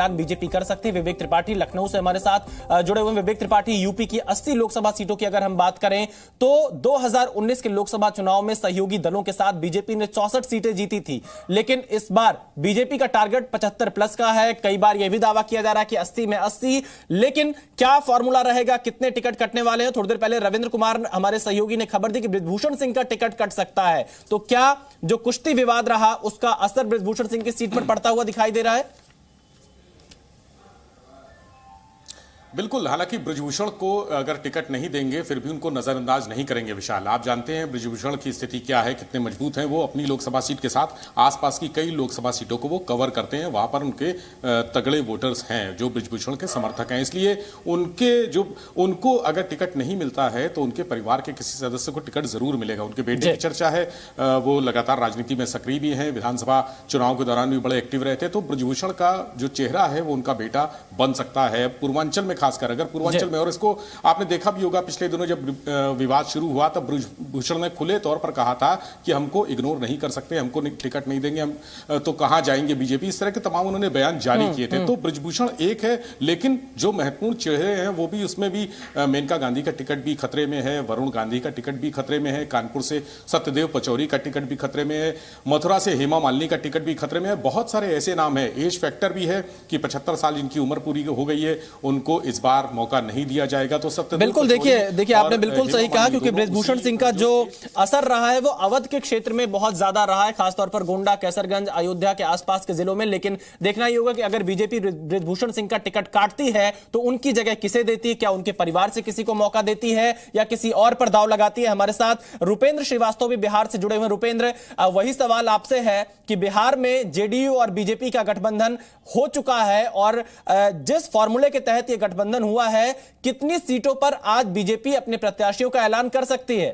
BJP कर सकती है। विवेक त्रिपाठी लखनऊ से हमारे साथ जुड़े हुए। विवेक त्रिपाठी, यूपी की 80 लोकसभा सीटों की अगर हम बात करें तो 2019 के लोकसभा चुनाव में सहयोगी दलों के साथ बीजेपी ने 64 सीटें जीती थी, लेकिन इस बार बीजेपी का टारगेट 75 प्लस का है। कई बार यह भी दावा किया जा रहा है कि 80 में 80, लेकिन क्या फॉर्मूला रहेगा, कितने टिकट कटने वाले हैं? थोड़ी देर पहले रविंद्र कुमार हमारे सहयोगी ने खबर दी कि बृजभूषण सिंह का टिकट कट सकता है, तो क्या जो कुश्ती विवाद रहा उसका असर बृजभूषण सिंह की सीट पर पड़ता हुआ दिखाई दे रहा है? बिल्कुल, हालांकि बृजभूषण को अगर टिकट नहीं देंगे फिर भी उनको नजरअंदाज नहीं करेंगे। विशाल, आप जानते हैं बृजभूषण की स्थिति क्या है, कितने मजबूत हैं वो। अपनी लोकसभा सीट के साथ आसपास की कई लोकसभा सीटों को वो कवर करते हैं। वहां पर उनके तगड़े वोटर्स हैं जो बृजभूषण के समर्थक हैं, इसलिए उनको अगर टिकट नहीं मिलता है तो उनके परिवार के किसी सदस्य को टिकट जरूर मिलेगा। उनके बेटे की चर्चा है, वो लगातार राजनीति में सक्रिय भी हैं, विधानसभा चुनाव के दौरान भी बड़े एक्टिव रहते हैं, तो बृजभूषण का जो चेहरा है वो उनका बेटा बन सकता है पूर्वांचल में। खासकर अगर पूर्वांचल में, और इसको आपने देखा भी होगा पिछले दिनों जब विवाद शुरू हुआ तब बृजभूषण ने खुले तौर पर कहा था कि हमको इग्नोर नहीं कर सकते, हमको टिकट नहीं देंगे, हम तो कहां जाएंगे बीजेपी। इस तरह के तमाम उन्होंने बयान जारी किए थे। तो बृजभूषण एक है, लेकिन जो महत्वपूर्ण चेहरे हैं वो भी, उसमें भी मेनका गांधी का टिकट भी खतरे में है, वरुण गांधी का टिकट भी खतरे में है, कानपुर से सत्यदेव पचौरी का टिकट भी खतरे में है, मथुरा से हेमा मालिनी का टिकट भी खतरे में है। बहुत सारे ऐसे नाम है। एज फैक्टर भी है कि 75 साल जिनकी उम्र पूरी हो गई है उनको इस बार मौका नहीं दिया जाएगा। तो सत्यदेव बिल्कुल, देखिए आपने बिल्कुल सही कहा, क्योंकि बृजभूषण सिंह का जो असर रहा है वो अवध के क्षेत्र में बहुत ज्यादा रहा है, खासतौर पर गोंडा, कैसरगंज, अयोध्या के आसपास के जिलों में। लेकिन देखना ही होगा कि अगर बीजेपी बृजभूषण सिंह का टिकट काटती है तो उनकी जगह किसे देती है, क्या उनके परिवार से किसी को मौका देती है या किसी और पर दाव लगाती है। हमारे साथ रुपेंद्र श्रीवास्तव भी बिहार से जुड़े हुए। रुपेंद्र, वही सवाल आपसे है कि बिहार में जेडीयू और बीजेपी का गठबंधन हो चुका है और जिस फॉर्मूले के तहत यह गठबंधन हुआ है, कितनी सीटों पर आज बीजेपी अपने प्रत्याशियों का ऐलान कर सकती है?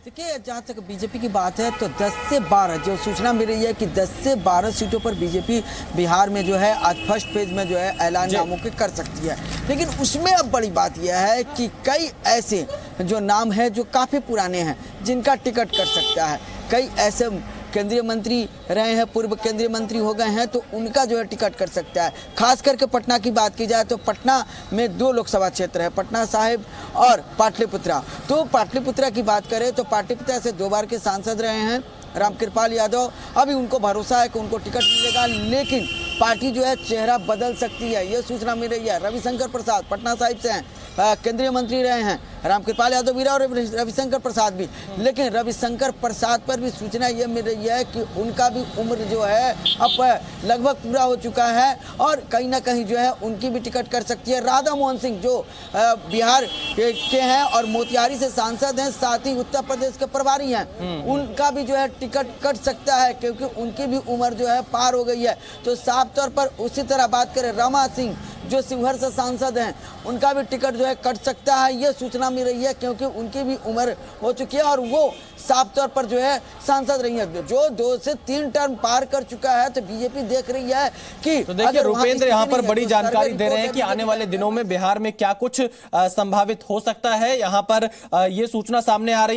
देखिए, जहां तक बीजेपी की बात है तो 10 से 12 जो सूचना मिल रही है कि 10 से 12 सीटों पर बीजेपी बिहार में जो है आज फर्स्ट फेज में जो है ऐलान नामुमकिन कर सकती है। लेकिन उसमें अब बड़ी बात यह है कि कई ऐसे जो नाम है जो काफ़ी पुराने हैं जिनका टिकट कर सकता है। कई ऐसे केंद्रीय मंत्री रहे हैं, पूर्व केंद्रीय मंत्री हो गए हैं, तो उनका जो है टिकट कर सकता है। खास करके पटना की बात की जाए तो पटना में 2 लोकसभा क्षेत्र है, पटना साहिब और पाटलिपुत्रा। तो पाटलिपुत्रा की बात करें तो पाटलिपुत्रा से 2 बार के सांसद रहे हैं रामकृपाल यादव। अभी उनको भरोसा है कि उनको टिकट मिलेगा, लेकिन पार्टी जो है चेहरा बदल सकती है, ये सूचना मिल रही है। रविशंकर प्रसाद पटना साहिब से हैं, केंद्रीय मंत्री रहे हैं, रामकृपाल यादव भी रहे और रविशंकर प्रसाद भी। लेकिन रविशंकर प्रसाद पर भी सूचना ये मिल रही है कि उनका भी उम्र जो है अब लगभग पूरा हो चुका है और कहीं ना कहीं जो है उनकी भी टिकट कर सकती है। राधा मोहन सिंह जो बिहार के हैं और मोतिहारी से सांसद हैं, साथ ही उत्तर प्रदेश के प्रभारी हैं, उनका भी जो है टिकट कट सकता है क्योंकि उनकी भी उम्र जो है पार हो गई है। तो साफ तौर पर उसी तरह बात करें रमा सिंह जो शिवहर से सांसद हैं, उनका भी टिकट जो है कट सकता है, ये सूचना मिल रही है क्योंकि उनकी भी उम्र हो चुकी है और वो साफ तौर पर जो है सांसद रही है। जो 2 से 3 टर्म पार कर चुका है, तो बीजेपी देख रही है कि तो देखिए रुपेंद्र यहाँ पर बड़ी जानकारी दे रहे हैं कि आने वाले दिनों में बिहार में क्या कुछ संभावित हो सकता है। यहाँ पर ये सूचना सामने आ रही है।